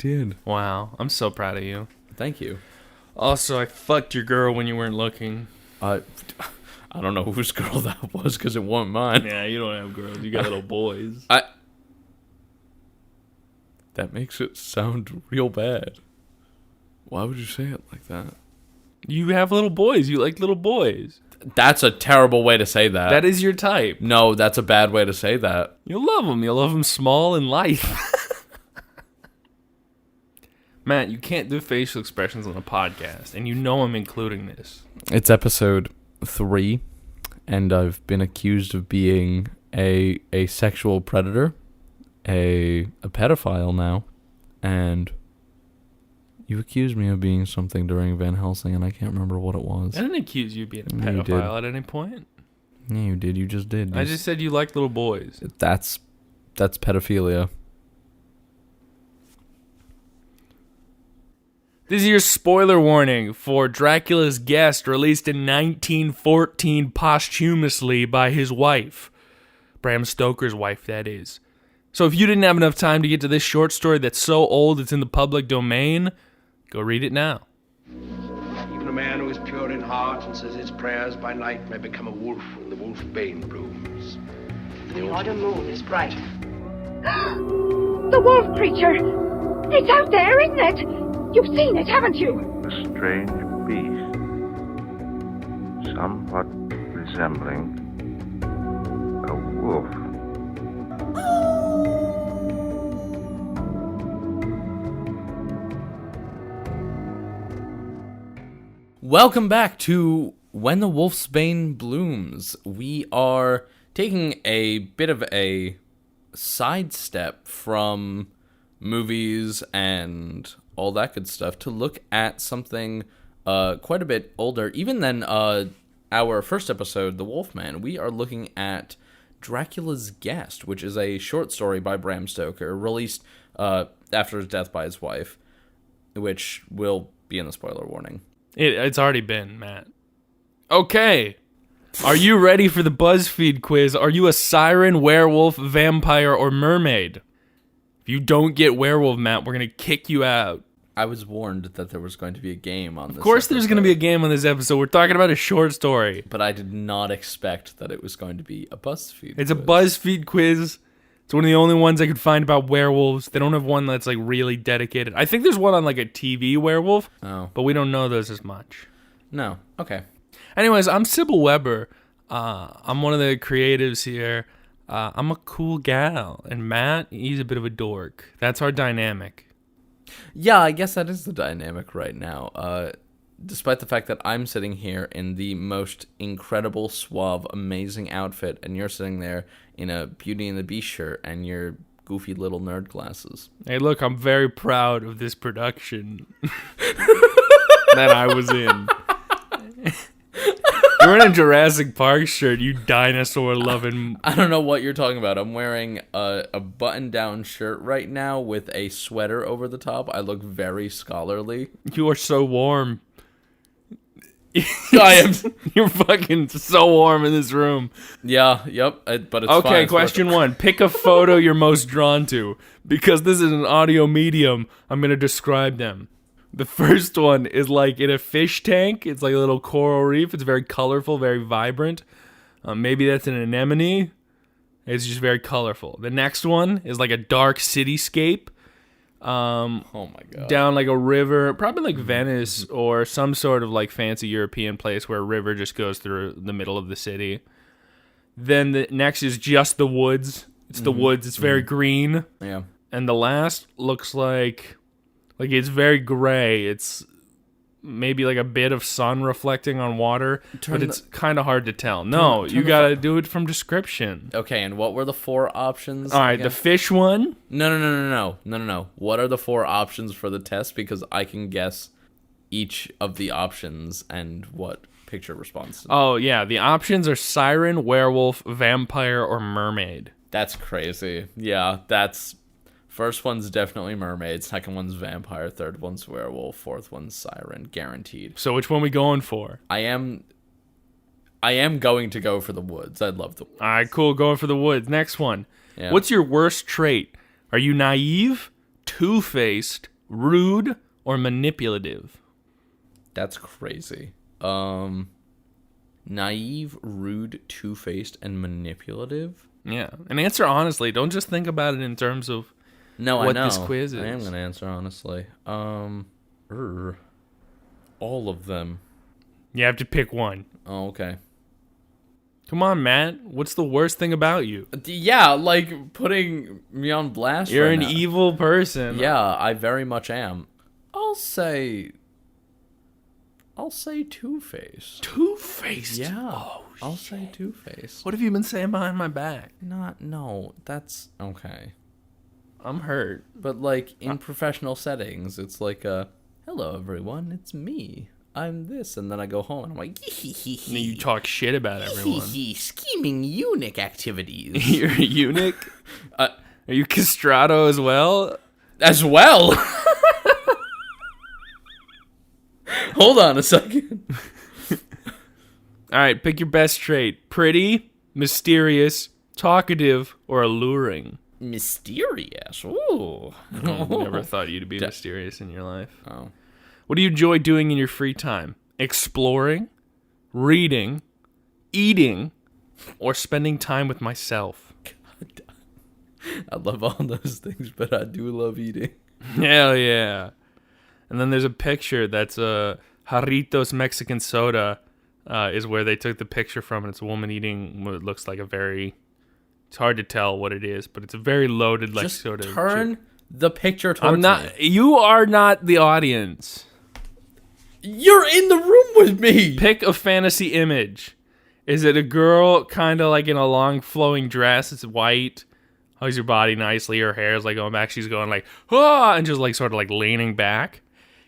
did. Wow, I'm so proud of you. Thank you. Also, I fucked your girl when you weren't looking. I don't know whose girl that was because it wasn't mine. Yeah, you don't have girls. You got little boys. That makes it sound real bad. Why would you say it like that? You have little boys. You like little boys. That's a terrible way to say that. That is your type. No, that's a bad way to say that. You'll love them. You'll love them small and light. Matt, you can't do facial expressions on a podcast, and you know I'm including this. It's episode 3, and I've been accused of being a sexual predator, a pedophile now, and you accused me of being something during Van Helsing, and I can't remember what it was. I didn't accuse you of being a pedophile at any point. Yeah, you did. You just did. I just said you like little boys. That's pedophilia. This is your spoiler warning for Dracula's Guest, released in 1914 posthumously by his wife. Bram Stoker's wife, that is. So if you didn't have enough time to get to this short story that's so old it's in the public domain, go read it now. Even a man who is pure in heart and says his prayers by night may become a wolf when the wolf-bane blooms. The autumn moon is bright. The wolf creature! It's out there, isn't it? You've seen it, haven't you? A strange beast, somewhat resembling a wolf. Welcome back to When the Wolf's Bane Blooms. We are taking a bit of a sidestep from movies and all that good stuff to look at something quite a bit older. Even than our first episode, The Wolfman, we are looking at Dracula's Guest, which is a short story by Bram Stoker, released after his death by his wife, which will be in the spoiler warning. It's already been, Matt. Okay. Are you ready for the BuzzFeed quiz? Are you a siren, werewolf, vampire, or mermaid? If you don't get werewolf, Matt, we're going to kick you out. I was warned that there was going to be a game on this. Of course there's going to be a game on this episode. We're talking about a short story. But I did not expect that it was going to be a BuzzFeed It's a BuzzFeed quiz. It's one of the only ones I could find about werewolves. They don't have one that's like really dedicated. I think there's one on like a TV werewolf. Oh. But we don't know those as much. No. Okay. Anyways, I'm Sybil Weber. I'm one of the creatives here. I'm a cool gal. And Matt, he's a bit of a dork. That's our dynamic. Yeah, I guess that is the dynamic right now. Despite the fact that I'm sitting here in the most incredible, suave, amazing outfit, and you're sitting there in a Beauty and the Beast shirt and your goofy little nerd glasses. Hey, look, I'm very proud of this production that I was in. You're wearing a Jurassic Park shirt, you dinosaur-loving... I don't know what you're talking about. I'm wearing a button-down shirt right now with a sweater over the top. I look very scholarly. You are so warm. I am. You're fucking so warm in this room. Yeah, yep, but it's okay, fine. It's question 1. Pick a photo you're most drawn to. Because this is an audio medium, I'm going to describe them. The first one is like in a fish tank. It's like a little coral reef. It's very colorful, very vibrant. Maybe that's an anemone. It's just very colorful. The next one is like a dark cityscape. Oh my god. Down like a river, probably like Venice or some sort of like fancy European place where a river just goes through the middle of the city. Then the next is just the woods. It's the woods. It's very green. Yeah. And the last looks like it's very gray. It's maybe like a bit of sun reflecting on water, but it's kind of hard to tell. No, you gotta do it from description. Okay, and what were the 4 options? All right, again? the fish one. No. What are the 4 options for the test? Because I can guess each of the options and what picture responds to. Oh, yeah, the options are siren, werewolf, vampire, or mermaid. That's crazy. Yeah, first one's definitely mermaid, second one's vampire, third one's werewolf, fourth one's siren, guaranteed. So which one we going for? I am going to go for the woods. I'd love the woods. All right, cool, going for the woods. Next one. Yeah. What's your worst trait? Are you naive, two-faced, rude, or manipulative? That's crazy. Naive, rude, two-faced, and manipulative? Yeah. And answer honestly. Don't just think about it in terms of No, what I know. this quiz is. I am going to answer honestly. All of them. You have to pick one. Oh, okay. Come on, Matt. What's the worst thing about you? Yeah, like putting me on blast. You're right an now. evil person. Yeah, I very much am. I'll say Two-Faced. Two-faced. Yeah. Oh, I'll say Two-Faced. what have you been saying behind my back? No, that's okay. I'm hurt. But like in professional settings, it's like hello everyone, it's me. I'm this, and then I go home and I'm like, And you talk shit about everyone. scheming eunuch activities. You're a eunuch? Are you castrato as well? As well. Hold on a second. All right, pick your best trait. Pretty, mysterious, talkative, or alluring. Mysterious. Ooh. Never thought you'd be mysterious in your life. Oh. What do you enjoy doing in your free time? Exploring, reading, eating, or spending time with myself? I love all those things, but I do love eating. Hell yeah. And then there's a picture that's Jarritos Mexican soda is where they took the picture from, and it's a woman eating what looks like it's hard to tell what it is, but it's a very loaded like Just soda. turn the picture towards me. You are not the audience. You're in the room with me. Pick a fantasy image. Is it a girl kind of like in a long flowing dress? It's white. Hugs your body nicely. Her hair is like going back. She's going like, ah, and just like sort of like leaning back.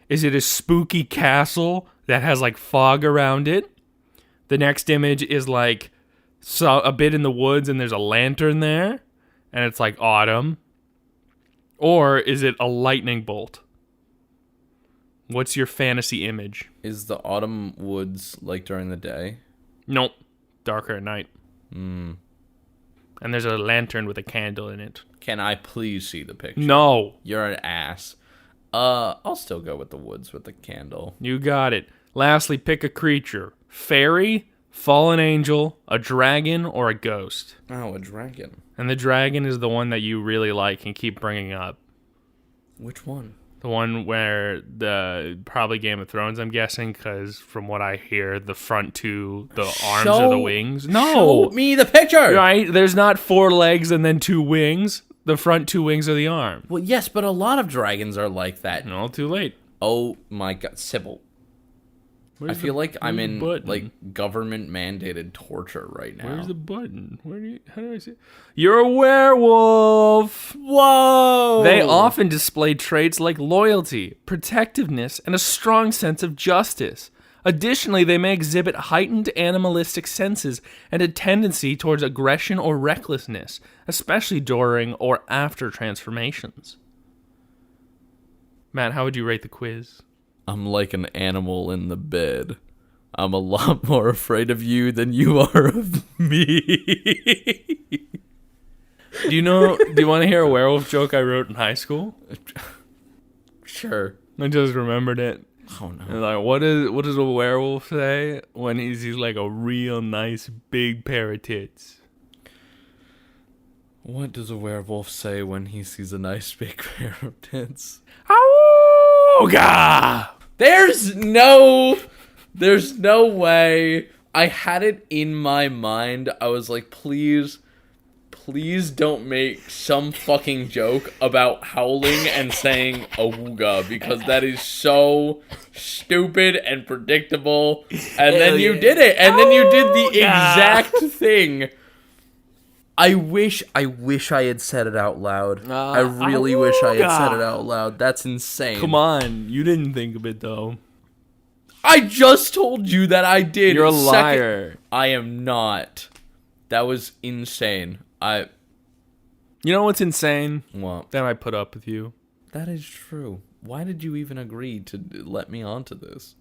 Is it a spooky castle that has like fog around it? The next image is like a bit in the woods and there's a lantern there and it's like autumn. Or is it a lightning bolt? What's your fantasy image? Is the autumn woods like during the day? Nope. Darker at night. And there's a lantern with a candle in it. Can I please see the picture? No. You're an ass. I'll still go with the woods with the candle. You got it. Lastly, pick a creature. Fairy, fallen angel, a dragon, or a ghost. Oh, a dragon. And the dragon is the one that you really like and keep bringing up. Which one? The one where probably Game of Thrones, I'm guessing, because from what I hear, the front two, the arms are the wings. No! Show me the picture! Right? There's not 4 legs and then 2 wings. The front 2 wings are the arm. Well, yes, but a lot of dragons are like that. No, too late. Oh my god, Sybil. I feel like I'm in like government mandated torture right now. Where's the button? How do I see it? You're a werewolf! Whoa! They often display traits like loyalty, protectiveness, and a strong sense of justice. Additionally, they may exhibit heightened animalistic senses and a tendency towards aggression or recklessness, especially during or after transformations. Matt, how would you rate the quiz? I'm like an animal in the bed. I'm a lot more afraid of you than you are of me. Do you want to hear a werewolf joke I wrote in high school? Sure. I just remembered it. Oh no. And like, what does a werewolf say when he's like a real nice big pair of tits? What does a werewolf say when he sees a nice big pair of tits? Auga! There's no way. I had it in my mind. I was like, please don't make some fucking joke about howling and saying awooga, because that is so stupid and predictable. And then you did it. And then you did the exact thing. I wish I had said it out loud. I really wish I had said it out loud. That's insane. Come on, you didn't think of it though. I just told you that I did. You're a liar. I am not. That was insane. You know what's insane? What? That I put up with you. That is true. Why did you even agree to let me onto this?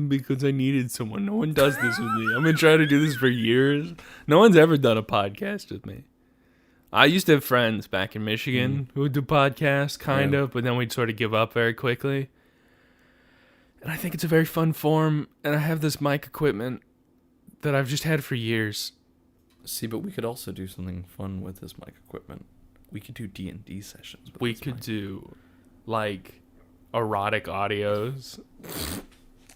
Because I needed someone. No one does this with me. I've been trying to do this for years. No one's ever done a podcast with me. I used to have friends back in Michigan who would do podcasts, kind of, but then we'd sort of give up very quickly. And I think it's a very fun form, and I have this mic equipment that I've just had for years. See, but we could also do something fun with this mic equipment. We could do D&D sessions. We could do, like, erotic audios.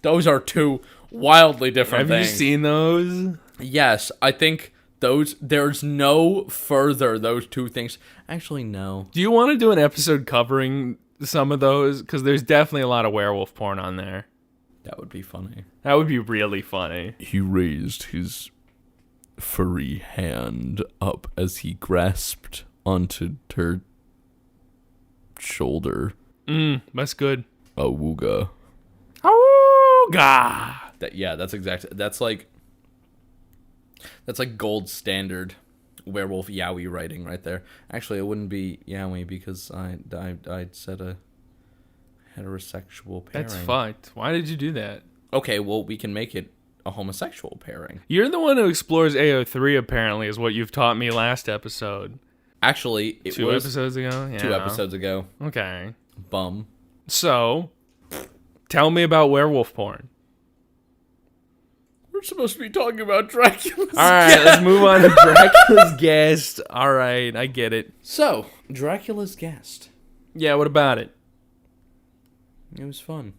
Those are two wildly different Have things. you seen those? Yes, I think there's no further those two things. Actually, no. Do you want to do an episode covering some of those? Because there's definitely a lot of werewolf porn on there. That would be funny. That would be really funny. He raised his furry hand up as he grasped onto her shoulder. That's good. Awooga. Awooga! That's like gold standard werewolf yaoi writing right there. Actually, it wouldn't be yaoi because I said a heterosexual pairing. That's fucked. Why did you do that? Okay, well, we can make it a homosexual pairing. You're the one who explores AO3, apparently, is what you've taught me last episode. Actually, it 2 was episodes ago? Yeah. 2 episodes ago. Okay. Bum. So, tell me about werewolf porn. We're supposed to be talking about Dracula's Alright, let's move on to Dracula's guest. Alright, I get it. So, Dracula's guest. Yeah, what about it? It was fun.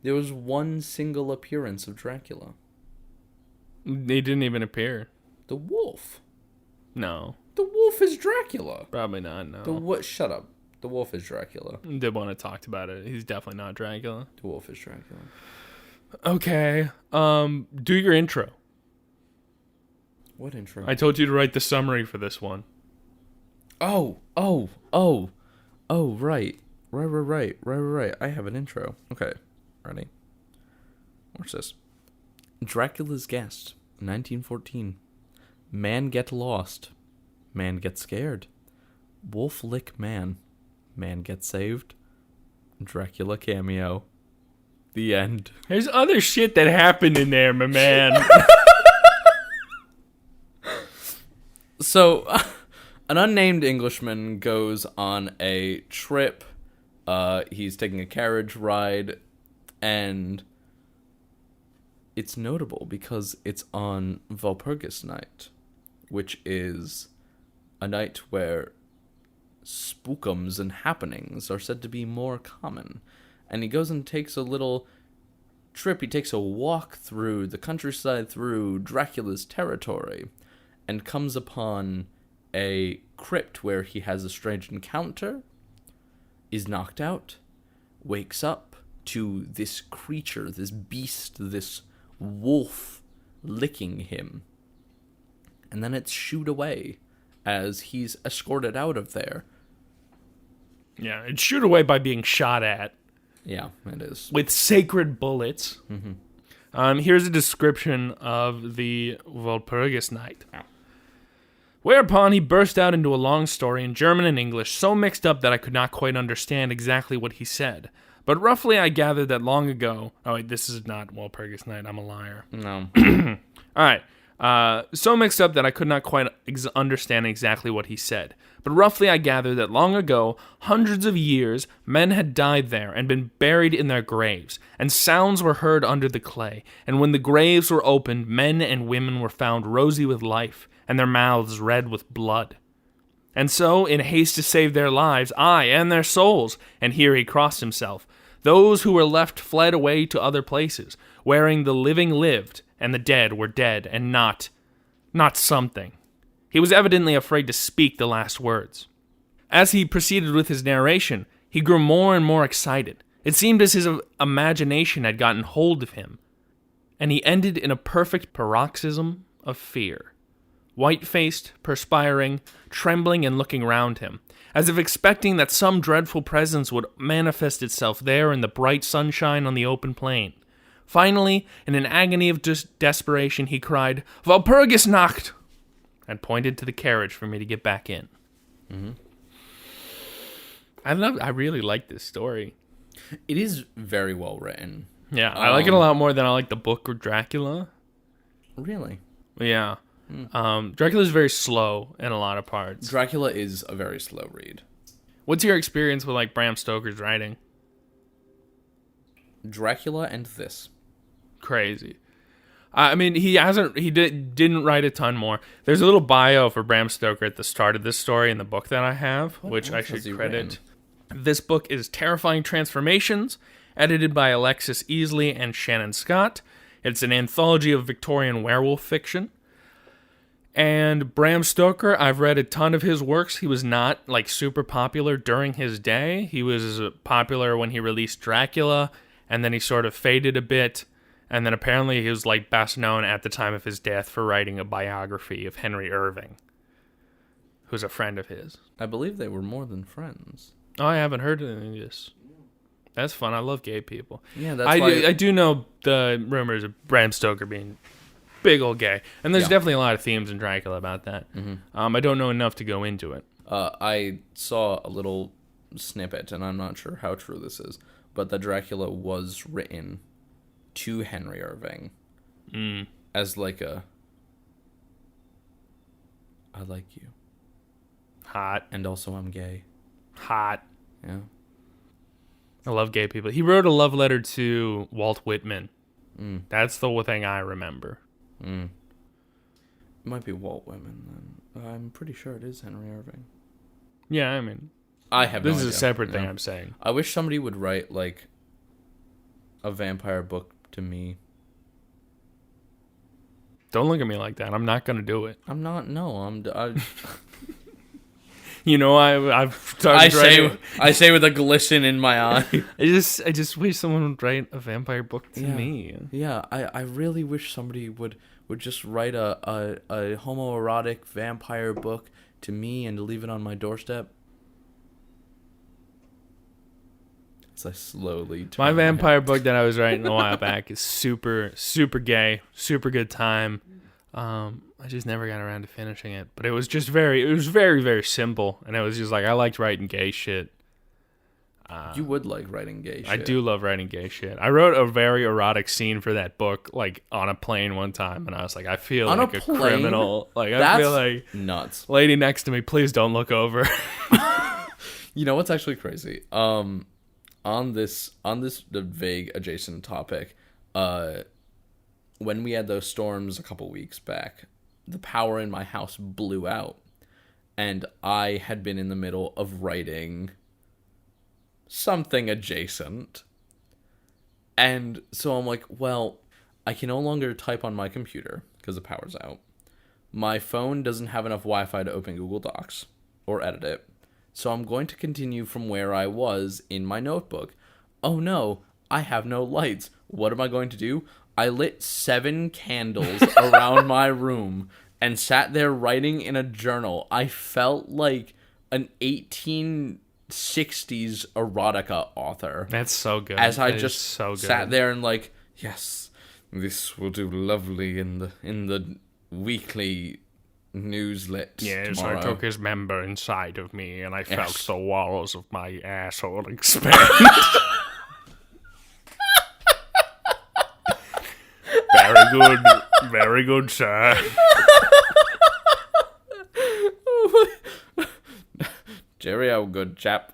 There was one single appearance of Dracula. He didn't even appear. The wolf. No. The wolf is Dracula. Probably not, no. Shut up. The wolf is Dracula. Did want to talk about it. He's definitely not Dracula. The wolf is Dracula. Okay. Do your intro. What intro? I told you to write the summary for this one. Oh, right. Right. I have an intro. Okay. Ready? What's this? Dracula's guest, 1914. Man get lost. Man get scared. Wolf lick man. Man get saved. Dracula cameo. The end. There's other shit that happened in there, my man. So, an unnamed Englishman goes on a trip. He's taking a carriage ride, and it's notable because it's on Walpurgis Night, which is a night where spookums and happenings are said to be more common. And he goes and takes a little trip. He takes a walk through the countryside, through Dracula's territory, and comes upon a crypt where he has a strange encounter, is knocked out, wakes up to this creature, this beast, this wolf licking him. And then it's shooed away as he's escorted out of there. Yeah, it's shoot away by being shot at. Yeah, it is. With sacred bullets. Mm-hmm. Here's a description of the Walpurgis Night. Oh. Whereupon he burst out into a long story in German and English, so mixed up that I could not quite understand exactly what he said. But roughly I gathered that long ago... Oh, wait, this is not Walpurgis Night. I'm a liar. No. All right. So mixed up that I could not quite understand exactly what he said. But roughly I gathered that long ago, hundreds of years, men had died there and been buried in their graves, and sounds were heard under the clay. And when the graves were opened, men and women were found rosy with life, and their mouths red with blood. And so, in haste to save their lives, aye, and their souls, and here he crossed himself, those who were left fled away to other places, wherein the living lived, and the dead were dead, and not something. He was evidently afraid to speak the last words. As he proceeded with his narration, he grew more and more excited. It seemed as his imagination had gotten hold of him, and he ended in a perfect paroxysm of fear. White-faced, perspiring, trembling and looking round him, as if expecting that some dreadful presence would manifest itself there in the bright sunshine on the open plain. Finally, in an agony of desperation, he cried, "Walpurgis Nacht!" and pointed to the carriage for me to get back in. Mm-hmm. I really like this story. It is very well written. Yeah, I like it a lot more than I like the book of Dracula. Really? Yeah. Dracula is very slow in a lot of parts. Dracula is a very slow read. What's your experience with like Bram Stoker's writing? Dracula and this. Crazy. I mean, didn't write a ton more. There's a little bio for Bram Stoker at the start of this story in the book that I have, which I should credit. This book is Terrifying Transformations, edited by Alexis Easley and Shannon Scott. It's an anthology of Victorian werewolf fiction. And Bram Stoker, I've read a ton of his works. He was not like super popular during his day. He was popular when he released Dracula, and then he sort of faded a bit. And then apparently he was like best known at the time of his death for writing a biography of Henry Irving, who's a friend of his. I believe they were more than friends. Oh, I haven't heard any of this. That's fun. I love gay people. Yeah, that's why... I do know the rumors of Bram Stoker being big old gay. And there's definitely a lot of themes in Dracula about that. Mm-hmm. I don't know enough to go into it. I saw a little snippet, and I'm not sure how true this is, but that Dracula was written to Henry Irving as like a... I like you. Hot. And also I'm gay. Hot. Yeah. I love gay people. He wrote a love letter to Walt Whitman. That's the thing I remember. It might be Walt Whitman then. I'm pretty sure it is Henry Irving. Yeah, I mean, I have no this idea. is a separate thing I'm saying. I wish somebody would write like a vampire book to me. Don't look at me like that. I'm not going to do it. I'm not. No, I You know, I've started writing. I say with a glisten in my eye. I just wish someone would write a vampire book to me. Yeah, I really wish somebody would just write a homoerotic vampire book to me and leave it on my doorstep. As I slowly turn my vampire book that I was writing a while back is super, super gay, super good time. I just never got around to finishing it, but it was very, very simple, and it was just like I liked writing gay shit. You would like writing gay shit. I do love writing gay shit. I wrote a very erotic scene for that book, like on a plane one time, and I was like, I feel on like a criminal. Like I feel like nuts. Lady next to me, please don't look over. You know what's actually crazy? On this the vague adjacent topic, when we had those storms a couple weeks back, the power in my house blew out, and I had been in the middle of writing something adjacent, and so I'm like, well, I can no longer type on my computer because the power's out. My phone doesn't have enough Wi-Fi to open Google Docs or edit it, so I'm going to continue from where I was in my notebook. Oh no, I have no lights. What am I going to do? I lit 7 candles around my room and sat there writing in a journal. I felt like an 1860s erotica author. That's so good. As I that just so good. Sat there and like, yes, this will do lovely in the weekly newslet. Yes, tomorrow. I took his member inside of me, and I felt the walls of my asshole expand. Very good, sir. Jerry, how good chap.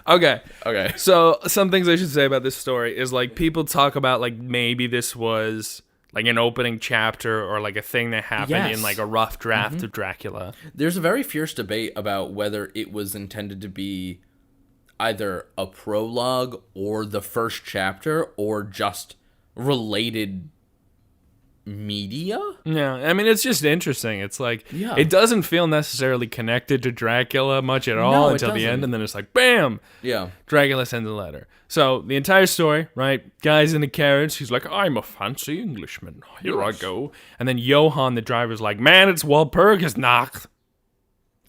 Okay. Okay. So some things I should say about this story is like people talk about like maybe this was like an opening chapter or like a thing that happened in like a rough draft of Dracula. There's a very fierce debate about whether it was intended to be either a prologue or the first chapter or just related media. Yeah, I mean, it's just interesting. It's like, it doesn't feel necessarily connected to Dracula much at all until the end, and then it's like, bam! Yeah. Dracula sends a letter. So, the entire story, right? Guy's in a carriage. He's like, I'm a fancy Englishman. Here I go. And then Johann, the driver's like, man, it's Walpurgis Night.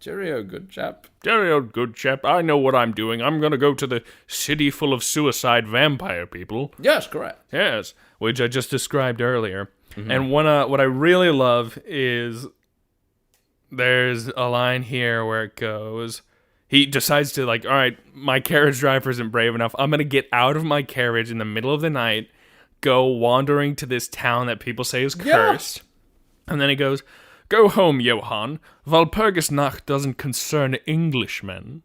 Cheerio, good chap. Cheerio, good chap. I know what I'm doing. I'm going to go to the city full of suicide vampire people. Yes, correct. Yes, which I just described earlier. And what I really love is there's a line here where it goes, he decides to like, all right, my carriage driver isn't brave enough. I'm going to get out of my carriage in the middle of the night, go wandering to this town that people say is cursed. And then he goes, "Go home, Johann. Walpurgis Nacht doesn't concern Englishmen."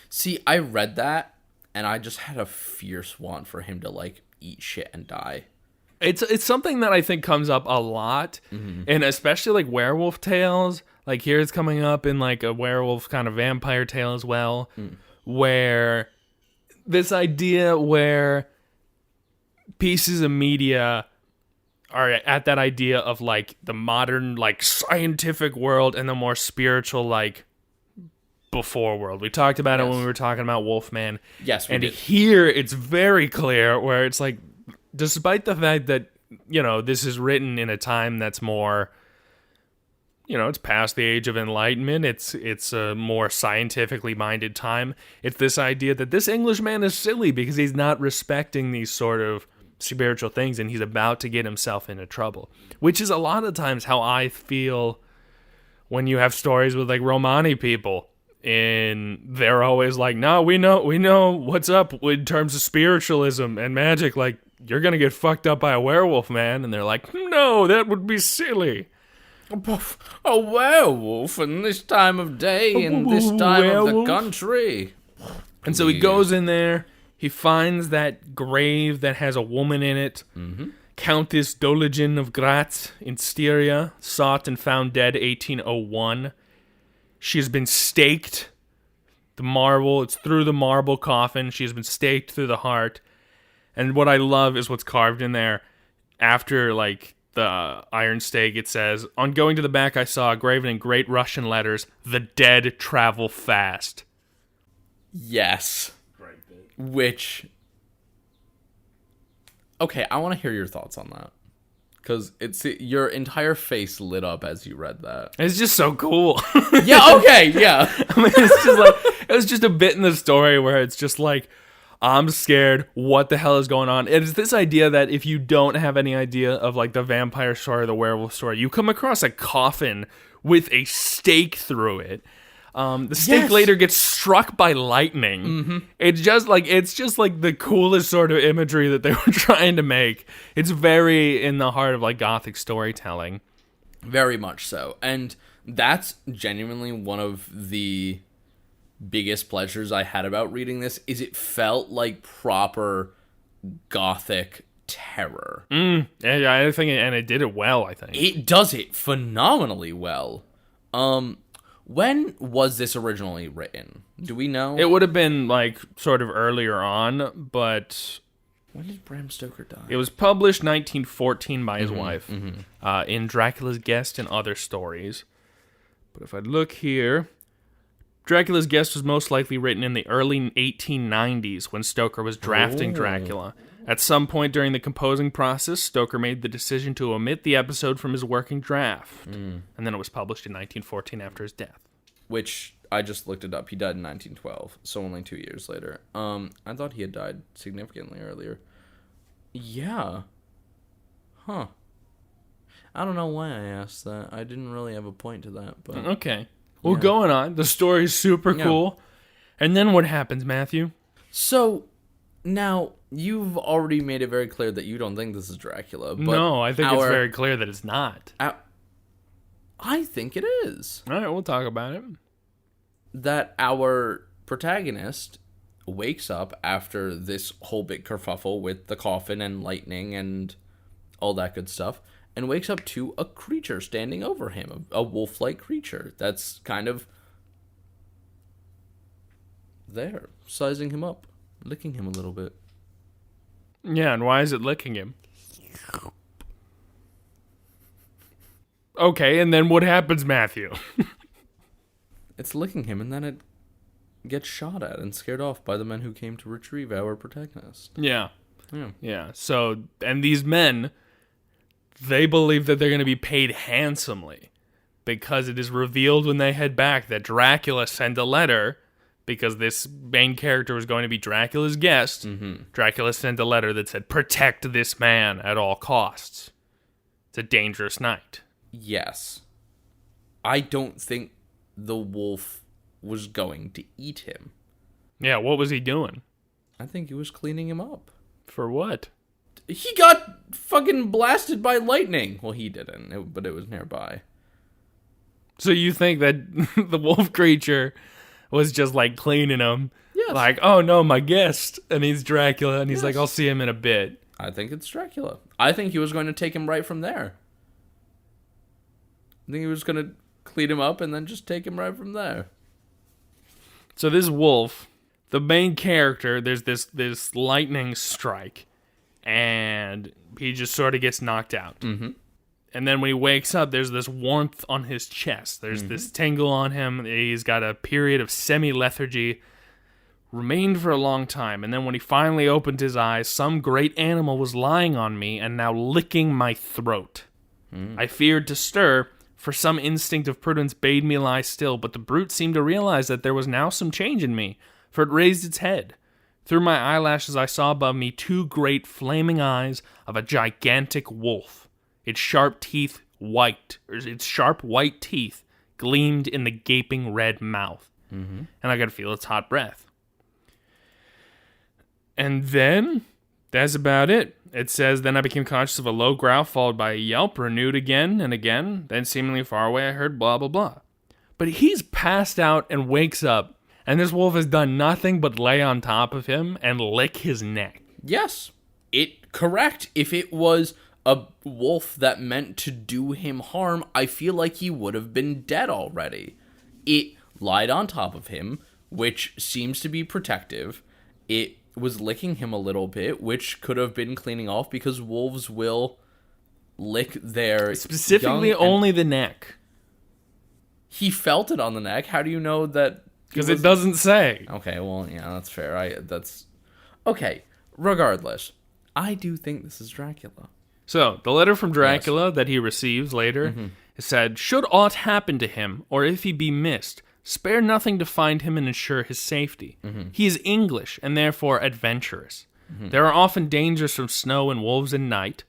See, I read that, and I just had a fierce want for him to, like, eat shit and die. It's something that I think comes up a lot, and especially, like, werewolf tales. Like, here it's coming up in, like, a werewolf kind of vampire tale as well, where this idea where pieces of media are at that idea of, like, the modern, like, scientific world and the more spiritual, like, before world. We talked about it when we were talking about Wolfman. Yes, we and did. Here it's very clear where it's like, despite the fact that, you know, this is written in a time that's more, you know, it's past the age of enlightenment. It's a more scientifically minded time. It's this idea that this Englishman is silly because he's not respecting these sort of spiritual things and he's about to get himself into trouble, which is a lot of times how I feel when you have stories with, like, Romani people. And they're always like, no, we know what's up in terms of spiritualism and magic. Like, you're going to get fucked up by a werewolf, man. And they're like, no, that would be silly. A werewolf in this time of day and this time of the country. And so he goes in there. He finds that grave that has a woman in it. Countess Doligen of Graz in Styria, sought and found dead 1801. She has been staked. It's through the marble coffin. She has been staked through the heart. And what I love is what's carved in there. After, like, the iron stake, it says, "On going to the back, I saw graven in great Russian letters, 'The dead travel fast.'" Yes. Which... Okay, I want to hear your thoughts on that. Because your entire face lit up as you read that. It's just so cool. Yeah, okay, yeah. I mean, it's just like, it was just a bit in the story where it's just like, I'm scared. What the hell is going on? It's this idea that if you don't have any idea of, like, the vampire story or the werewolf story, you come across a coffin with a stake through it. The stake later gets struck by lightning. It's just like the coolest sort of imagery that they were trying to make. It's very in the heart of, like, Gothic storytelling. Very much so. And that's genuinely one of the biggest pleasures I had about reading this, is it felt like proper Gothic terror. Yeah, I think, and it did it well, I think. It does it phenomenally well. When was this originally written? Do we know? It would have been, like, sort of earlier on, but... When did Bram Stoker die? It was published 1914 by his wife in Dracula's Guest and Other Stories. But if I look here... Dracula's Guest was most likely written in the early 1890s when Stoker was drafting Dracula. At some point during the composing process, Stoker made the decision to omit the episode from his working draft. And then it was published in 1914 after his death. Which, I just looked it up. He died in 1912, so only 2 years later. I thought he had died significantly earlier. Yeah. Huh. I don't know why I asked that. I didn't really have a point to that, but... Okay. Well, going on. The story's super cool. And then what happens, Matthew? So, now, you've already made it very clear that you don't think this is Dracula. But no, I think it's very clear that it's not. I think it is. All right, we'll talk about it. That our protagonist wakes up after this whole big kerfuffle with the coffin and lightning and all that good stuff, and wakes up to a creature standing over him, a wolf-like creature that's kind of there, sizing him up, licking him a little bit. Yeah, and why is it licking him? Okay, and then what happens, Matthew? It's licking him, and then it gets shot at and scared off by the men who came to retrieve our protagonist. Yeah. So, and these men... they believe that they're going to be paid handsomely because it is revealed when they head back that Dracula sent a letter because this main character was going to be Dracula's guest. Dracula sent a letter that said, "Protect this man at all costs. It's a dangerous night." Yes. I don't think the wolf was going to eat him. Yeah, what was he doing? I think he was cleaning him up. For what? He got fucking blasted by lightning. Well, he didn't, but it was nearby. So you think that the wolf creature was just like cleaning him? Yes. Like, oh no, my guest. And he's Dracula, and he's like, Yes. I'll see him in a bit. I think it's Dracula. I think he was going to take him right from there. I think he was going to clean him up and then just take him right from there. So this wolf, the main character, there's this lightning strike, and he just sort of gets knocked out. Mm-hmm. And then when he wakes up, there's this warmth on his chest. There's this tingle on him. He's got a period of semi-lethargy, remained for a long time. And then when he finally opened his eyes, some great animal was lying on me and now licking my throat. I feared to stir, for some instinct of prudence bade me lie still, but the brute seemed to realize that there was now some change in me, for it raised its head. Through my eyelashes I saw above me 2 great flaming eyes of a gigantic wolf. Its sharp white teeth gleamed in the gaping red mouth. And I could feel its hot breath. And then, that's about it. It says, then I became conscious of a low growl followed by a yelp, renewed again and again. Then seemingly far away I heard blah, blah, blah. But he's passed out and wakes up, and this wolf has done nothing but lay on top of him and lick his neck. Yes. Correct. If it was a wolf that meant to do him harm, I feel like he would have been dead already. It lied on top of him, which seems to be protective. It was licking him a little bit, which could have been cleaning off because wolves will lick their Specifically young and- only the neck. He felt it on the neck. How do you know that? Because it doesn't say. Okay, well, yeah, that's fair. Okay. Regardless, I do think this is Dracula. So, the letter from Dracula that he receives later said, should aught happen to him, or if he be missed, spare nothing to find him and ensure his safety. He is English, and therefore adventurous. There are often dangers from snow and wolves in night.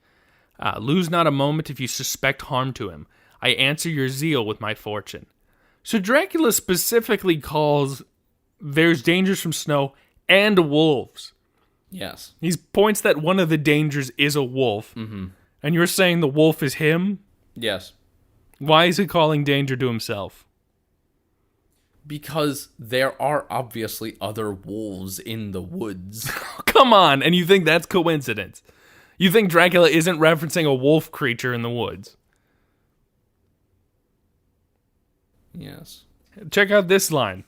Lose not a moment if you suspect harm to him. I answer your zeal with my fortune. So Dracula specifically calls there's dangers from snow and wolves. Yes. He points that one of the dangers is a wolf. And you're saying the wolf is him? Yes. Why is he calling danger to himself? Because there are obviously other wolves in the woods. Come on, and you think that's coincidence? You think Dracula isn't referencing a wolf creature in the woods? Yes. Check out this line.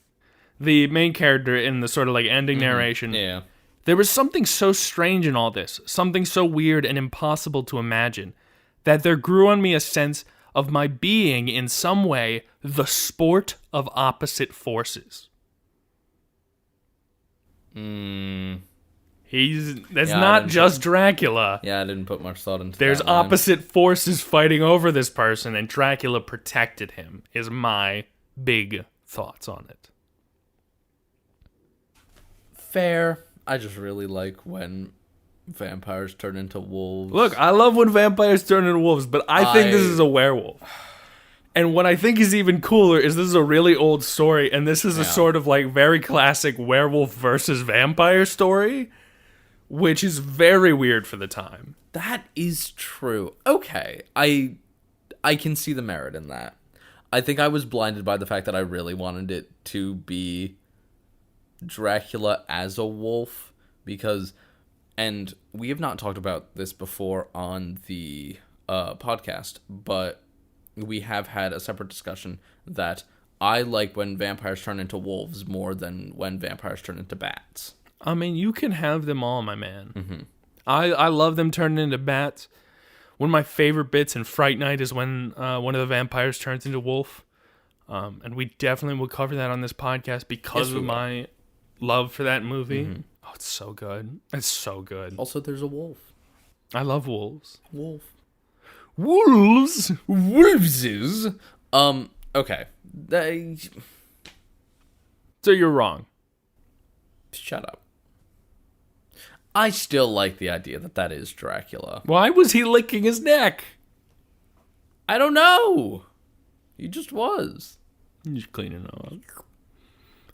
The main character in the sort of like ending narration. Yeah. There was something so strange in all this, something so weird and impossible to imagine, that there grew on me a sense of my being in some way the sport of opposite forces. That's not just Dracula. Yeah, I didn't put much thought into There's that line. opposite forces fighting over this person, and Dracula protected him, is my big thoughts on it. Fair. I just really like when vampires turn into wolves. Look, I love when vampires turn into wolves, but I think this is a werewolf. And what I think is even cooler is this is a really old story, and this is a sort of like very classic werewolf versus vampire story, which is very weird for the time. That is true. Okay, I can see the merit in that. I think I was blinded by the fact that I really wanted it to be Dracula as a wolf, because, and we have not talked about this before on the podcast, but we have had a separate discussion that I like when vampires turn into wolves more than when vampires turn into bats. I mean, you can have them all, my man. I love them turning into bats. One of my favorite bits in Fright Night is when one of the vampires turns into wolf. And we definitely will cover that on this podcast because of my love for that movie. Oh, it's so good. It's so good. Also, there's a wolf. I love wolves. Wolf. Wolves? Wolveses? Okay. So you're wrong. Shut up. I still like the idea that that is Dracula. Why was he licking his neck? I don't know. He just was. He's cleaning it up.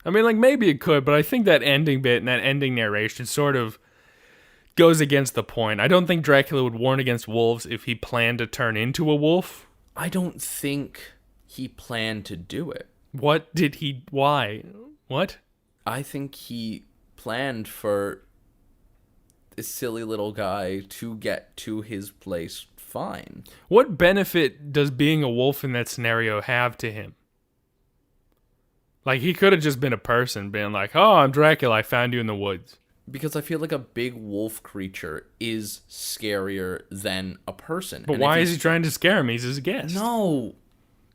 I mean, like, maybe it could, but I think that ending bit and that ending narration sort of goes against the point. I don't think Dracula would warn against wolves if he planned to turn into a wolf. I don't think he planned to do it. Why? What? I think he planned for this silly little guy to get to his place fine. What benefit does being a wolf in that scenario have to him? Like, he could have just been a person being like, oh, I'm Dracula, I found you in the woods. Because I feel like a big wolf creature is scarier than a person. But why is he trying to scare him? He's his guest. No.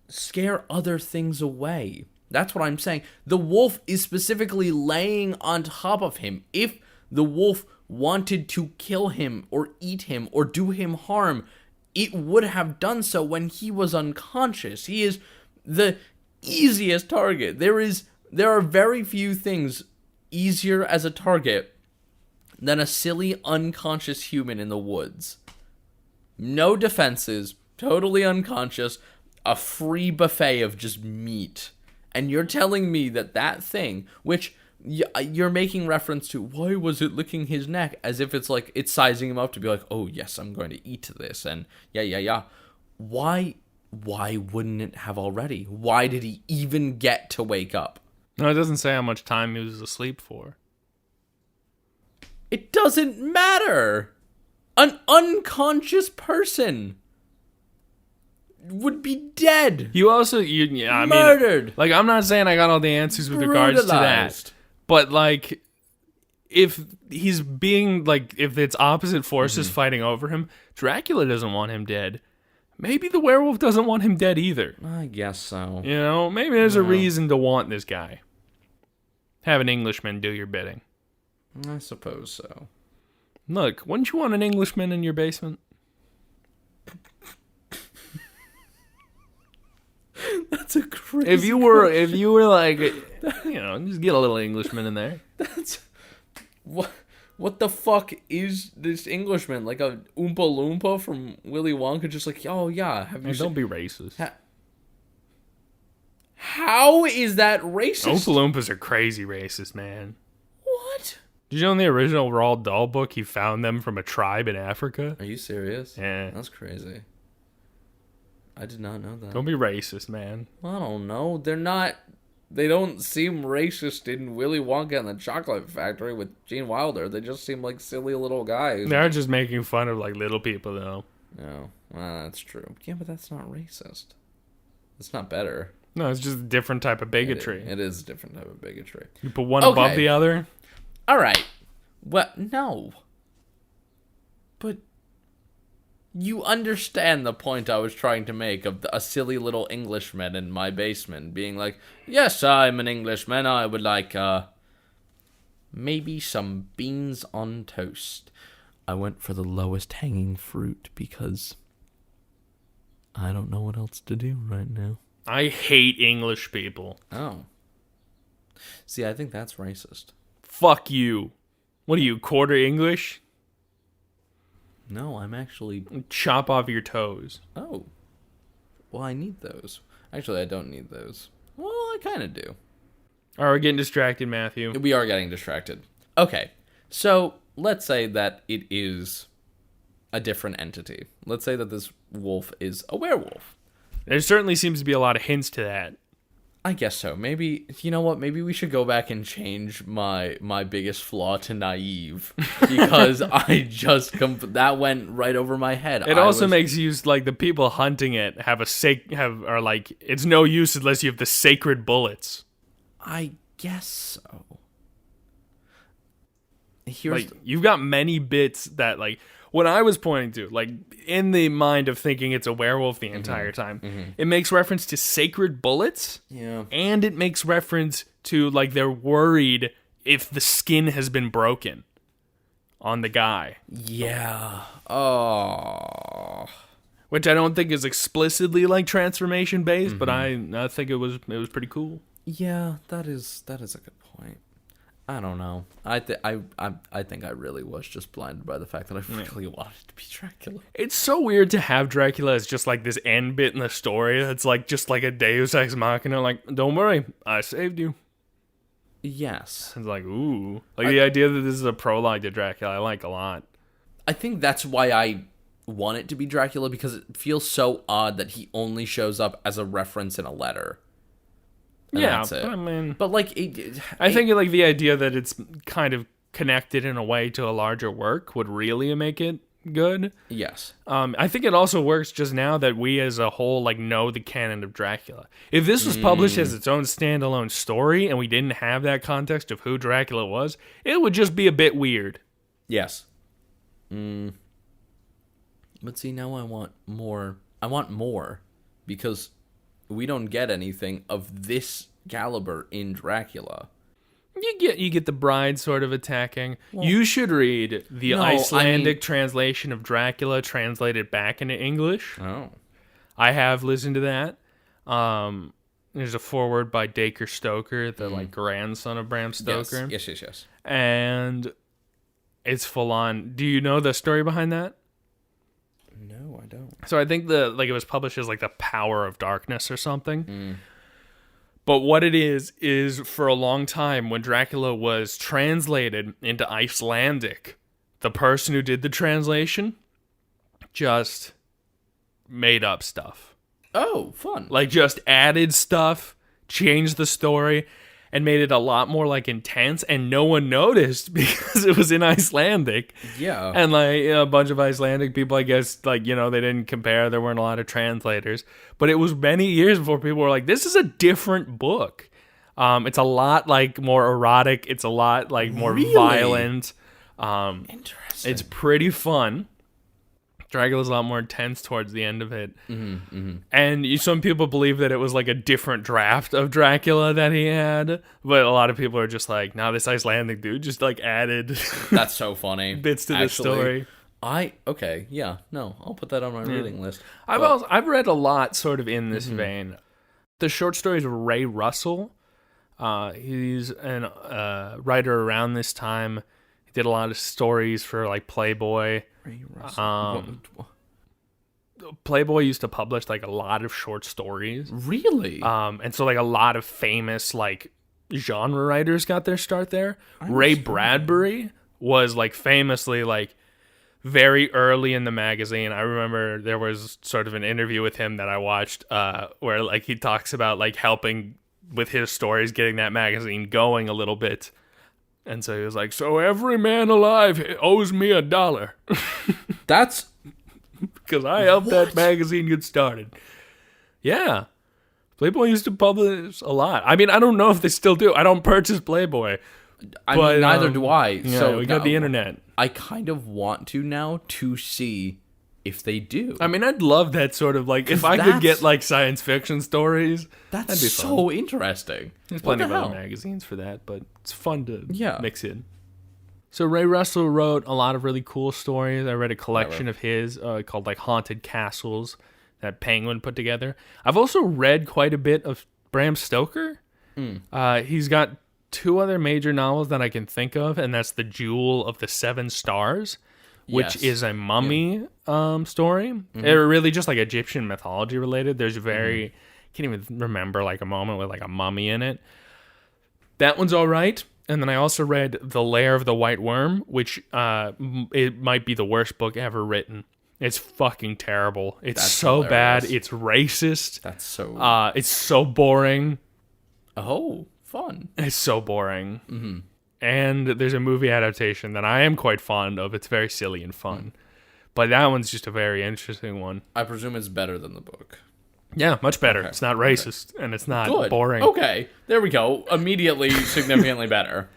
Scare other things away. That's what I'm saying. The wolf is specifically laying on top of him. If the wolf wanted to kill him or eat him or do him harm, it would have done so when he was unconscious. He is the easiest target. There are very few things easier as a target than a silly unconscious human in the woods. No defenses, totally unconscious, a free buffet of just meat. And you're telling me that thing, which you're making reference to, why was it licking his neck? As if it's like, it's sizing him up to be like, oh yes, I'm going to eat this, and yeah. Why wouldn't it have already? Why did he even get to wake up? No, it doesn't say how much time he was asleep for. It doesn't matter. An unconscious person would be dead. Murdered. Like, I'm not saying I got all the answers with regards to that. But, like, if he's being, like, if it's opposite forces fighting over him, Dracula doesn't want him dead. Maybe the werewolf doesn't want him dead either. I guess so. You know, maybe there's a reason to want this guy. Have an Englishman do your bidding. I suppose so. Look, wouldn't you want an Englishman in your basement? That's a crazy. If you were like, just get a little Englishman in there. That's what the fuck is this Englishman? Like a Oompa Loompa from Willy Wonka? Just like, oh yeah, don't be racist. How is that racist? Oompa Loompas are crazy racist, man. What? Did you know in the original Roald Dahl book he found them from a tribe in Africa? Are you serious? Yeah. That's crazy. I did not know that. Don't be racist, man. I don't know. They don't seem racist in Willy Wonka and the Chocolate Factory with Gene Wilder. They just seem like silly little guys. They're just making fun of, like, little people, though. No. Well, that's true. Yeah, but that's not racist. It's not better. No, it's just a different type of bigotry. It is a different type of bigotry. You put one above the other? All right. Well, no. But you understand the point I was trying to make of a silly little Englishman in my basement being like, yes, I'm an Englishman. I would like, maybe some beans on toast. I went for the lowest hanging fruit because I don't know what else to do right now. I hate English people. Oh. See, I think that's racist. Fuck you. What are you, quarter English? No, I'm actually... Chop off your toes. Oh. Well, I need those. Actually, I don't need those. Well, I kind of do. All right, we're getting distracted, Matthew. We are getting distracted. Okay, so let's say that it is a different entity. Let's say that this wolf is a werewolf. There certainly seems to be a lot of hints to that. I guess so. Maybe, you know what? Maybe we should go back and change my biggest flaw to naive. Because I just, that went right over my head. It also makes use, like, the people hunting it are like, it's no use unless you have the sacred bullets. I guess so. You've got many bits that, like, what I was pointing to, like, in the mind of thinking it's a werewolf the entire time, it makes reference to sacred bullets. Yeah. And it makes reference to, like, they're worried if the skin has been broken on the guy. Yeah. Oh. Which I don't think is explicitly, like, transformation based, but I think it was pretty cool. Yeah, that is a good point. I don't know. I think I really was just blinded by the fact that I really wanted to be Dracula. It's so weird to have Dracula as just like this end bit in the story that's like just like a Deus Ex Machina. Like, don't worry, I saved you. Yes. It's like, ooh. Like, the idea that this is a prologue to Dracula, I like a lot. I think that's why I want it to be Dracula, because it feels so odd that he only shows up as a reference in a letter. And Yeah, that's it. but I mean... But, like... I think, like, the idea that it's kind of connected in a way to a larger work would really make it good. Yes. I think it also works just now that we as a whole like know the canon of Dracula. If this was published as its own standalone story and we didn't have that context of who Dracula was, it would just be a bit weird. Yes. But see, now I want more. I want more, because we don't get anything of this caliber in Dracula. You get the bride sort of attacking. You should read the Icelandic translation of Dracula translated back into English. Oh. I have listened to that. There's a foreword by Dacre Stoker, the like grandson of Bram Stoker. Yes. And it's full on. Do you know the story behind that? No, I don't. So I think it was published as like the Power of Darkness or something. But what it is for a long time when Dracula was translated into Icelandic, the person who did the translation just made up stuff. Oh, fun. Like just added stuff, changed the story, and made it a lot more like intense, and no one noticed because it was in Icelandic. Yeah. And like a bunch of Icelandic people, I guess, like, they didn't compare. There weren't a lot of translators. But it was many years before people were like, this is a different book. It's a lot like more erotic. It's a lot like more violent. Interesting. It's pretty fun. Dracula's a lot more intense towards the end of it. And some people believe that it was like a different draft of Dracula that he had. But a lot of people are just like, nah, this Icelandic dude just like added That's so funny. bits to the story. Okay, yeah, no, I'll put that on my reading list. I've read a lot sort of in this vein. The short stories of Ray Russell. He's a writer around this time. He did a lot of stories for like Playboy. Ray Russell. Playboy used to publish like a lot of short stories. Really? And so like a lot of famous like genre writers got their start there. Ray Bradbury was like famously like very early in the magazine. I remember there was sort of an interview with him that I watched where like he talks about like helping with his stories, getting that magazine going a little bit. And so he was like, so every man alive owes me $1. That's... Because I helped that magazine get started. Yeah. Playboy used to publish a lot. I mean, I don't know if they still do. I don't purchase Playboy. I mean, neither do I. Yeah, So we got the internet. I kind of want to now to see if they do. I mean, I'd love that sort of like, if I could get like science fiction stories. That's be so fun. interesting. There's plenty of other magazines for that, but it's fun to mix in. So Ray Russell wrote a lot of really cool stories. I read a collection of his called like Haunted Castles that Penguin put together. I've also read quite a bit of Bram Stoker. He's got 2 other major novels that I can think of, and that's The Jewel of the Seven Stars, which is a mummy story. They're really just like Egyptian mythology related. There's I can't even remember like a moment with like a mummy in it. That one's all right. And then I also read The Lair of the White Worm, which it might be the worst book ever written. It's fucking terrible. It's so bad. It's racist. That's so... it's so boring. Oh, fun. It's so boring. And there's a movie adaptation that I am quite fond of. It's very silly and fun. But that one's just a very interesting one. I presume it's better than the book. Yeah, much better. Okay. It's not racist, and it's not boring. Okay, there we go. Immediately, significantly better.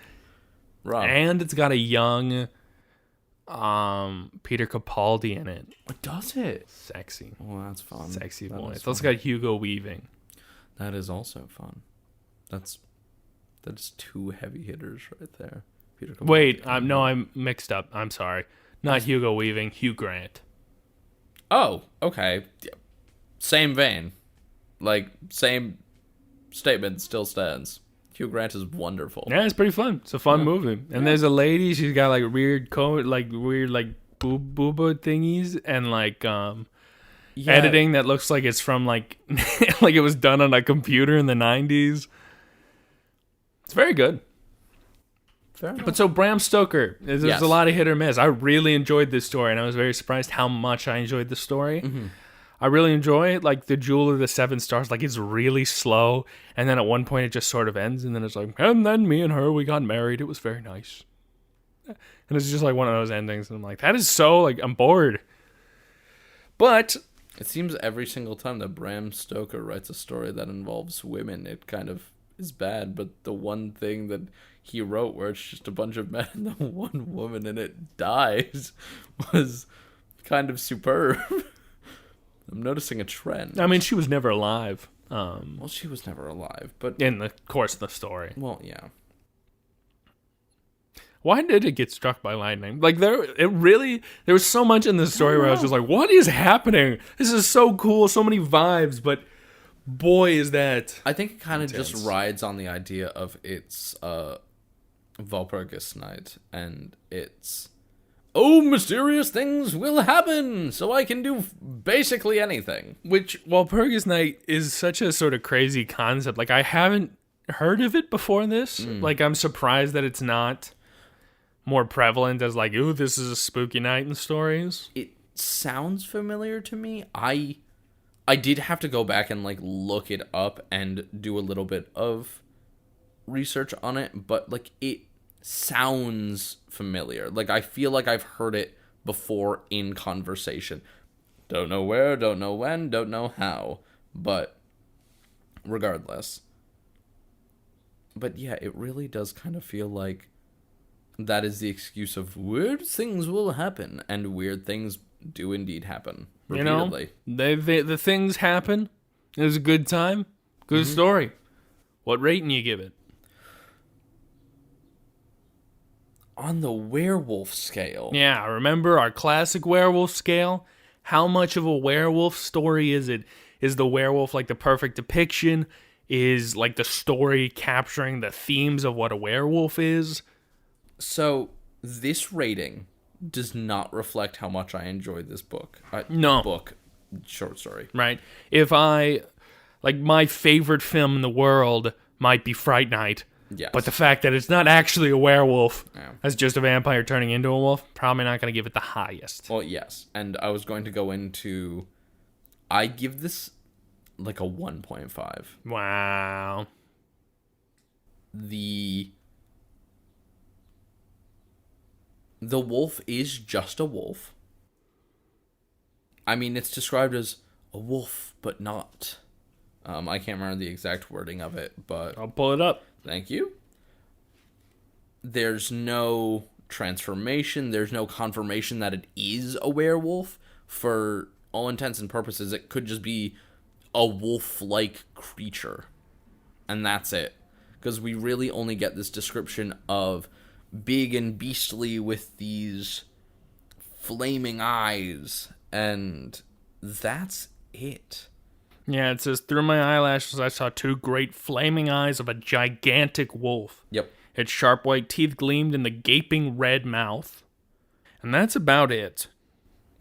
Right. And it's got a young Peter Capaldi in it. What does it? Sexy. Well, that's fun. Sexy boy. It's also got Hugo Weaving. That is also fun. That's 2 heavy hitters right there. Peter Capaldi. Wait, I'm mixed up. I'm sorry. Not Hugo Weaving, Hugh Grant. Oh, okay. Same vein. Like, same statement still stands. Hugh Grant is wonderful. Yeah, it's pretty fun. It's a fun movie. And there's a lady, she's got like weird booba thingies and like editing that looks like it's from like like it was done on a computer in the 90s. It's very good. Fair enough. But so Bram Stoker, there's Yes. a lot of hit or miss. I really enjoyed this story, and I was very surprised how much I enjoyed the story. Mm-hmm. I really enjoy it. Like, the Jewel of the Seven Stars, like, it's really slow, and then at one point it just sort of ends, and then it's like, and then me and her, we got married. It was very nice. And it's just like one of those endings, and I'm like, that is so, like, I'm bored. But It seems every single time that Bram Stoker writes a story that involves women, it kind of is bad. But the one thing that he wrote where it's just a bunch of men and the one woman and it dies was kind of superb. I'm noticing a trend. I mean, she was never alive. Well, she was never alive, but In the course of the story. well, yeah. Why did it get struck by lightning? Like, there was so much in this story where I was just like, what is happening? This is so cool, so many vibes, but boy, is that... I think it kind of Intense. just rides on the idea of its Walpurgis Night, and it's, oh, mysterious things will happen, so I can do basically anything. Which, Walpurgis Night is such a sort of crazy concept. Like, I haven't heard of it before this. Like, I'm surprised that it's not more prevalent as like, ooh, this is a spooky night in stories. It sounds familiar to me. I did have to go back and like look it up and do a little bit of research on it, but like it sounds familiar. Like I feel like I've heard it before in conversation. Don't know where, don't know when, don't know how, but regardless. But yeah, it really does kind of feel like that is the excuse of weird things will happen, and weird things do indeed happen repeatedly. You know, the things happen. It was a good time. Good story. What rating you give it? On the werewolf scale. Yeah, remember our classic werewolf scale? How much of a werewolf story is it? Is the werewolf like the perfect depiction? Is like the story capturing the themes of what a werewolf is? So, this rating does not reflect how much I enjoyed this book. No. Short story. Right? If my favorite film in the world might be Fright Night, Yes. but the fact that it's not actually a werewolf, Yeah. as just a vampire turning into a wolf, probably not going to give it the highest. Well, yes. And I was going to go into... I give this like a 1.5. Wow. The wolf is just a wolf. I mean, it's described as a wolf, but not. I can't remember the exact wording of it, but I'll pull it up. thank you. There's no transformation. There's no confirmation that it is a werewolf. For all intents and purposes, it could just be a wolf-like creature. And that's it. Because we really only get this description of big and beastly with these flaming eyes, and that's it. Yeah, it says, through my eyelashes I saw two great flaming eyes of a gigantic wolf. Yep. Its sharp white teeth gleamed in the gaping red mouth. And that's about it.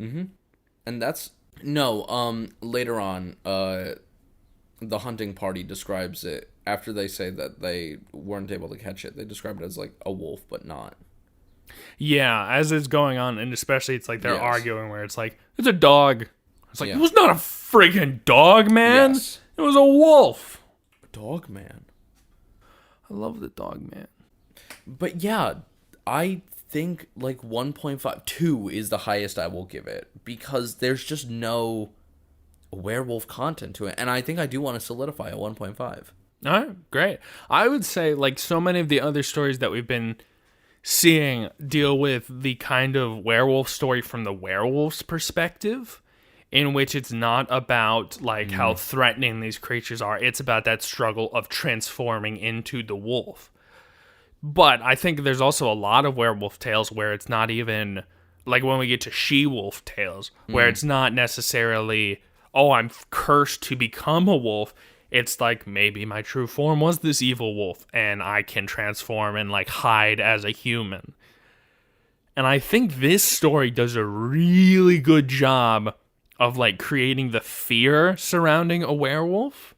And that's later on, the hunting party describes it after they say that they weren't able to catch it. They describe it as like a wolf, but not. Yeah, as it's going on, and especially it's like they're Yes. arguing where it's like, it's a dog. It's like, Yeah. it was not a friggin' dog, man. Yes. It was a wolf. Dog man. I love the dog, man. But yeah, I think like 1.5, 2 is the highest I will give it, because there's just no werewolf content to it. And I think I do want to solidify a 1.5. All right, great. I would say, like, so many of the other stories that we've been seeing deal with the kind of werewolf story from the werewolf's perspective, in which it's not about, like, how threatening these creatures are. It's about that struggle of transforming into the wolf. But I think there's also a lot of werewolf tales where it's not even, like, when we get to she-wolf tales, where it's not necessarily, oh, I'm cursed to become a wolf. It's like, maybe my true form was this evil wolf, and I can transform and, like, hide as a human. And I think this story does a really good job of, like, creating the fear surrounding a werewolf.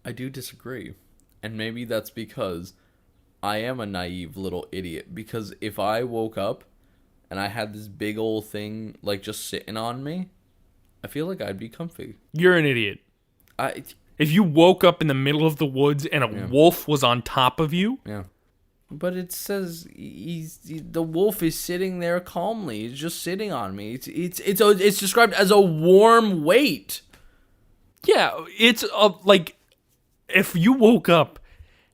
I do disagree. And maybe that's because I am a naive little idiot, because if I woke up and I had this big old thing, like, just sitting on me, I feel like I'd be comfy. You're an idiot. If you woke up in the middle of the woods and a wolf was on top of you... Yeah. But it says the wolf is sitting there calmly. He's just sitting on me. It's described as a warm weight. Yeah, it's like if you woke up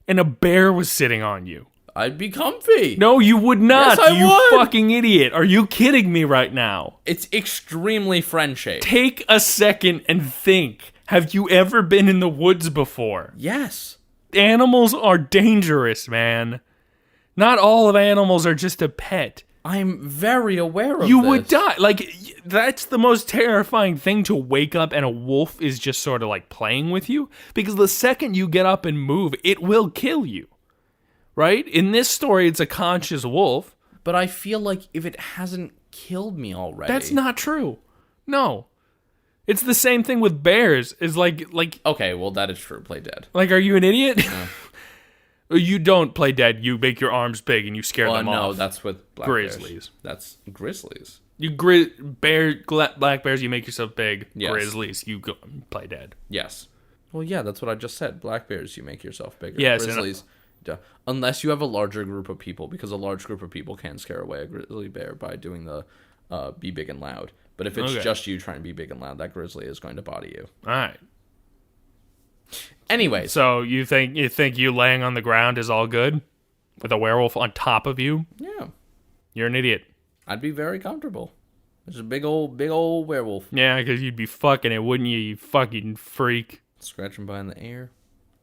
and a bear was sitting on you. I'd be comfy. No, you would not. Yes, I you would. Fucking idiot. Are you kidding me right now? It's extremely friend-shaped. Take a second and think. Have you ever been in the woods before? Yes. Animals are dangerous, man. Not all of animals are just a pet. I'm very aware of this. You would die. Like, that's the most terrifying thing, to wake up and a wolf is just sort of like playing with you. Because the second you get up and move, it will kill you. Right? In this story, it's a conscious wolf. But I feel like if it hasn't killed me already... That's not true. No. It's the same thing with bears. It's like... Okay, well, that is true. Play dead. Like, are you an idiot? No. You don't play dead. You make your arms big and you scare them off. No, that's with black grizzlies. Bears. That's grizzlies. You black bears, you make yourself big. Yes. Grizzlies, you go play dead. Yes. Well, yeah, that's what I just said. Black bears, you make yourself bigger. Yes, Grizzlies, unless you have a larger group of people, because a large group of people can scare away a grizzly bear by doing the be big and loud. But if it's just you trying to be big and loud, that grizzly is going to body you. All right. Anyways, so you think you laying on the ground is all good with a werewolf on top of you? Yeah. You're an idiot. I'd be very comfortable. There's a big old werewolf. Yeah, because you'd be fucking it, wouldn't you, you fucking freak? Scratching by in the air.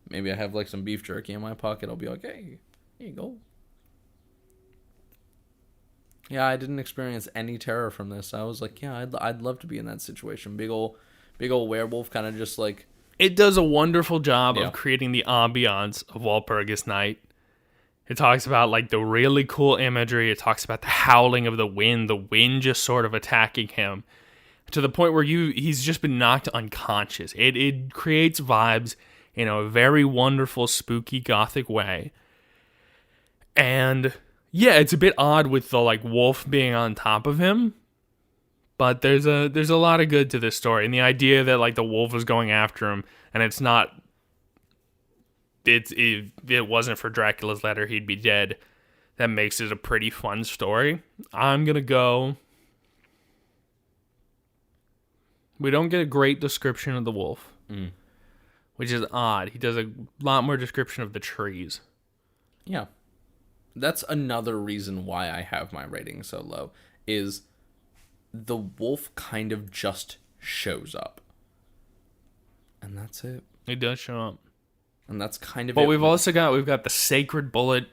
Maybe I have like some beef jerky in my pocket. I'll be like, hey, here you go. Yeah, I didn't experience any terror from this. I was like, yeah, I'd love to be in that situation. Big old werewolf, kind of just like... It does a wonderful job of creating the ambiance of Walpurgis Night. It talks about like the really cool imagery. It talks about the howling of the wind just sort of attacking him to the point where he's just been knocked unconscious. It creates vibes in a very wonderful, spooky, gothic way. And yeah, it's a bit odd with the like wolf being on top of him. But there's a lot of good to this story, and the idea that like the wolf is going after him, and it's not. If it wasn't for Dracula's letter, he'd be dead. That makes it a pretty fun story. I'm gonna go. We don't get a great description of the wolf, which is odd. He does a lot more description of the trees. Yeah, that's another reason why I have my rating so low. Is the wolf kind of just shows up. And that's it. He does show up. And that's kind of but it. We've got the sacred bullet.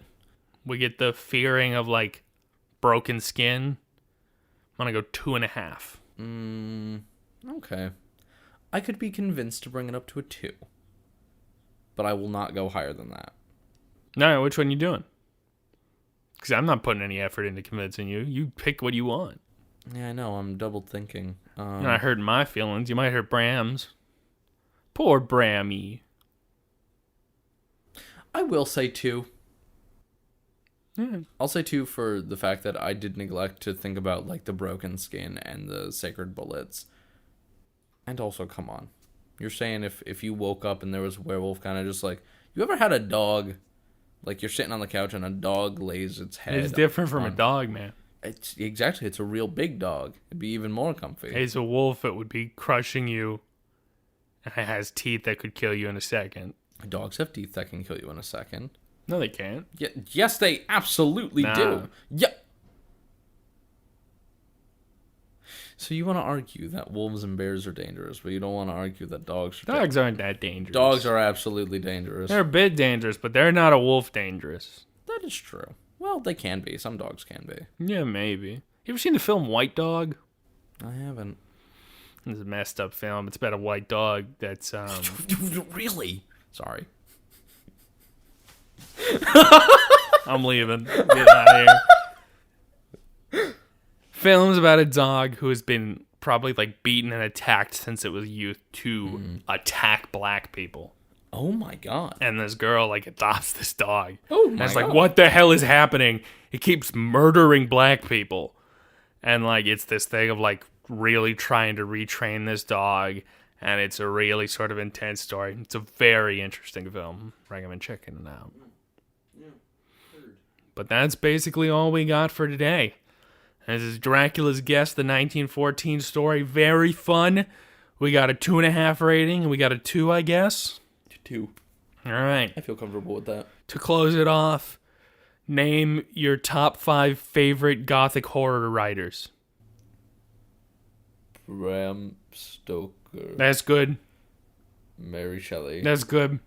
We get the fearing of like broken skin. I'm gonna go 2.5. Okay. I could be convinced to bring it up to a 2. But I will not go higher than that. No, which one you doing? Because I'm not putting any effort into convincing you. You pick what you want. Yeah, I know. I'm double thinking. You're not hurting my feelings. You might hurt Bram's. Poor Brammy. I will say 2. Yeah. I'll say 2 for the fact that I did neglect to think about like the broken skin and the sacred bullets. And also, come on. You're saying if you woke up and there was a werewolf kind of just like... You ever had a dog... Like you're sitting on the couch and a dog lays its head... It's different from a dog, man. It's a real big dog. It'd be even more comfy. It's a wolf. It would be crushing you. And it has teeth that could kill you in a second. Dogs have teeth that can kill you in a second. No, they can't. Yeah, yes, they absolutely do. Yeah. So you want to argue that wolves and bears are dangerous, but you don't want to argue that dogs are Dogs aren't that dangerous. Dogs are absolutely dangerous. They're a bit dangerous, but they're not a wolf dangerous. That is true. Well, they can be. Some dogs can be. Yeah, maybe. You ever seen the film White Dog? I haven't. It's a messed up film. It's about a white dog that's... Really? Sorry. I'm leaving. Get out of here. Film's about a dog who has been probably like beaten and attacked since it was youth to attack black people. Oh my god. And this girl, like, adopts this dog. Oh And my it's like, god. what the hell is happening? It keeps murdering black people. And, like, it's this thing of, like, really trying to retrain this dog. And it's a really sort of intense story. It's a very interesting film. Recommend checking it out. But that's basically all we got for today. This is Dracula's Guest, the 1914 story. Very fun. We got a 2.5 rating, and we got a 2, I guess. 2. All right. I feel comfortable with that. To close it off, name your top 5 favorite gothic horror writers. Bram Stoker. That's good. Mary Shelley. That's good.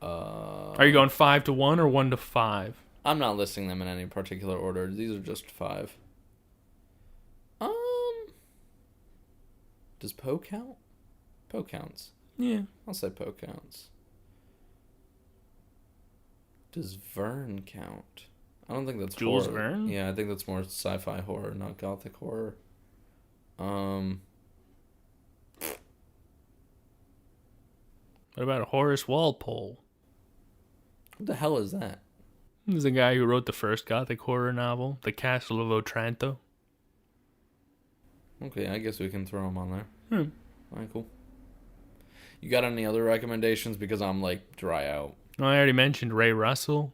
Are you going 5 to 1 or 1 to 5? I'm not listing them in any particular order. These are just 5. Does Poe count? Poe counts. Yeah. I'll say Poe counts. Does Verne count? I don't think that's Jules horror. Verne? Yeah, I think that's more sci-fi horror, not gothic horror. What about Horace Walpole? the hell is that? He's the guy who wrote the first gothic horror novel, The Castle of Otranto. Okay, I guess we can throw him on there. Alright, cool. You got any other recommendations? Because I'm, like, dry out. Oh, I already mentioned Ray Russell.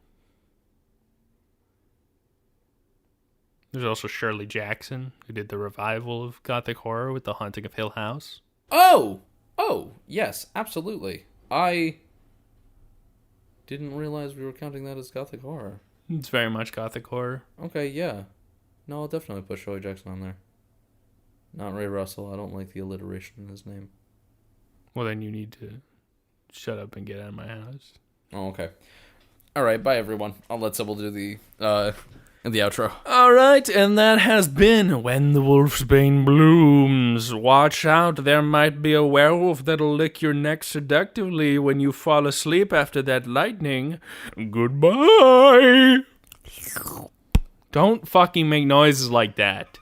There's also Shirley Jackson, who did the revival of gothic horror with The Haunting of Hill House. Oh! Oh, yes, absolutely. I didn't realize we were counting that as gothic horror. It's very much gothic horror. Okay, yeah. No, I'll definitely put Shirley Jackson on there. Not Ray Russell. I don't like the alliteration in his name. Well, then you need to shut up and get out of my house. Oh, okay. All right, bye everyone. I'll let Sybil do the outro. All right, and that has been When the Wolfsbane Blooms. Watch out, there might be a werewolf that'll lick your neck seductively when you fall asleep after that lightning. Goodbye. Don't fucking make noises like that.